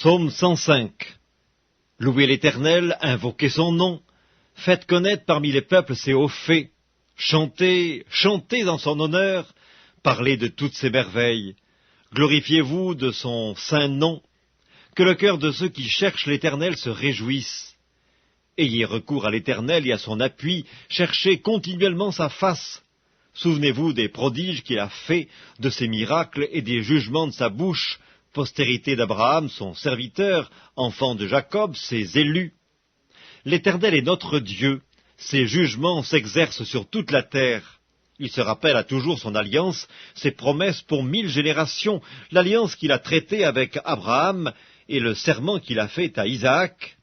Psaume 105. Louez l'Éternel, invoquez son nom, faites connaître parmi les peuples ses hauts faits, chantez, chantez en son honneur, parlez de toutes ses merveilles, glorifiez-vous de son saint nom, que le cœur de ceux qui cherchent l'Éternel se réjouisse. Ayez recours à l'Éternel et à son appui, cherchez continuellement sa face. Souvenez-vous des prodiges qu'il a faits, de ses miracles et des jugements de sa bouche, postérité d'Abraham, son serviteur, enfant de Jacob, ses élus. L'Éternel est notre Dieu, ses jugements s'exercent sur toute la terre. Il se rappelle à toujours son alliance, ses promesses pour 1000 générations, l'alliance qu'il a traitée avec Abraham et le serment qu'il a fait à Isaac.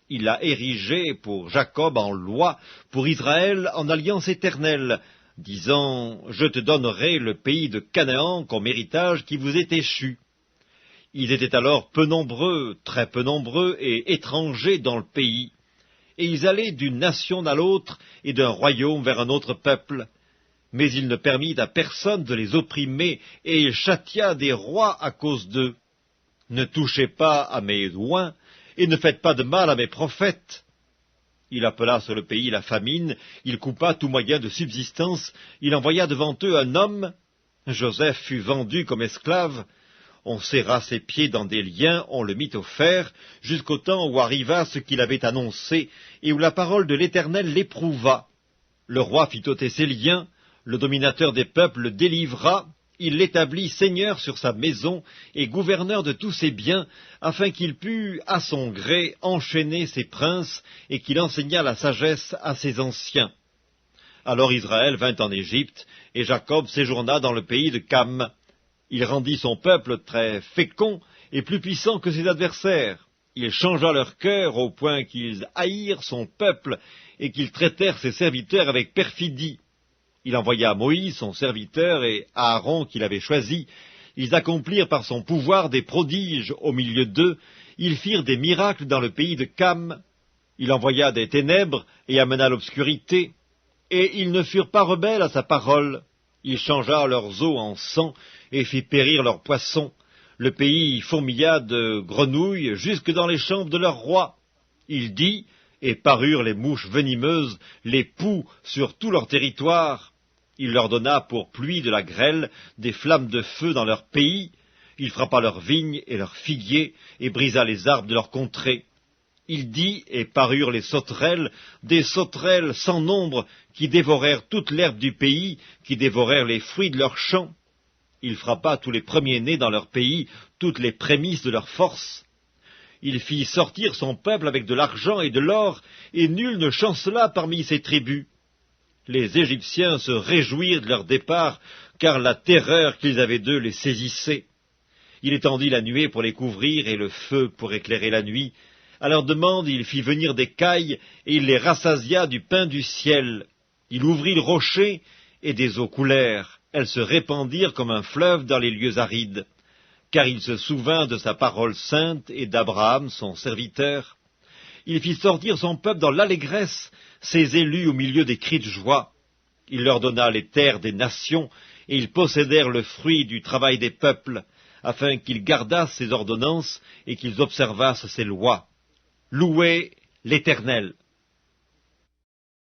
Il l'a érigé pour Jacob en loi, pour Israël en alliance éternelle, disant « Je te donnerai le pays de Canaan comme héritage qui vous est échu ». Ils étaient alors peu nombreux, très peu nombreux et étrangers dans le pays, et ils allaient d'une nation à l'autre et d'un royaume vers un autre peuple. Mais il ne permit à personne de les opprimer, et il châtia des rois à cause d'eux. Ne touchez pas à mes oins, et ne faites pas de mal à mes prophètes. Il appela sur le pays la famine, il coupa tout moyen de subsistance, il envoya devant eux un homme. Joseph fut vendu comme esclave. On serra ses pieds dans des liens, on le mit au fer, jusqu'au temps où arriva ce qu'il avait annoncé, et où la parole de l'Éternel l'éprouva. Le roi fit ôter ses liens, le dominateur des peuples le délivra, il l'établit seigneur sur sa maison et gouverneur de tous ses biens, afin qu'il pût, à son gré, enchaîner ses princes, et qu'il enseigna la sagesse à ses anciens. Alors Israël vint en Égypte, et Jacob séjourna dans le pays de Cam. Il rendit son peuple très fécond et plus puissant que ses adversaires. Il changea leur cœur au point qu'ils haïrent son peuple et qu'ils traitèrent ses serviteurs avec perfidie. Il envoya Moïse, son serviteur, et Aaron, qu'il avait choisi. Ils accomplirent par son pouvoir des prodiges au milieu d'eux. Ils firent des miracles dans le pays de Cam. Il envoya des ténèbres et amena l'obscurité. Et ils ne furent pas rebelles à sa parole. Il changea leurs eaux en sang et fit périr leurs poissons. Le pays fourmilla de grenouilles jusque dans les chambres de leur roi. Il dit, et parurent les mouches venimeuses, les poux sur tout leur territoire. Il leur donna pour pluie de la grêle, des flammes de feu dans leur pays. Il frappa leurs vignes et leurs figuiers, et brisa les arbres de leur contrée. Il dit, et parurent les sauterelles, des sauterelles sans nombre, qui dévorèrent toute l'herbe du pays, qui dévorèrent les fruits de leurs champs. Il frappa tous les premiers-nés dans leur pays, toutes les prémices de leur force. Il fit sortir son peuple avec de l'argent et de l'or, et nul ne chancela parmi ses tribus. Les Égyptiens se réjouirent de leur départ, car la terreur qu'ils avaient d'eux les saisissait. Il étendit la nuée pour les couvrir et le feu pour éclairer la nuit. À leur demande, il fit venir des cailles, et il les rassasia du pain du ciel. Il ouvrit le rocher, et des eaux coulèrent. Elles se répandirent comme un fleuve dans les lieux arides. Car il se souvint de sa parole sainte et d'Abraham, son serviteur. Il fit sortir son peuple dans l'allégresse, ses élus au milieu des cris de joie. Il leur donna les terres des nations, et ils possédèrent le fruit du travail des peuples, afin qu'ils gardassent ses ordonnances et qu'ils observassent ses lois. Louez l'Éternel.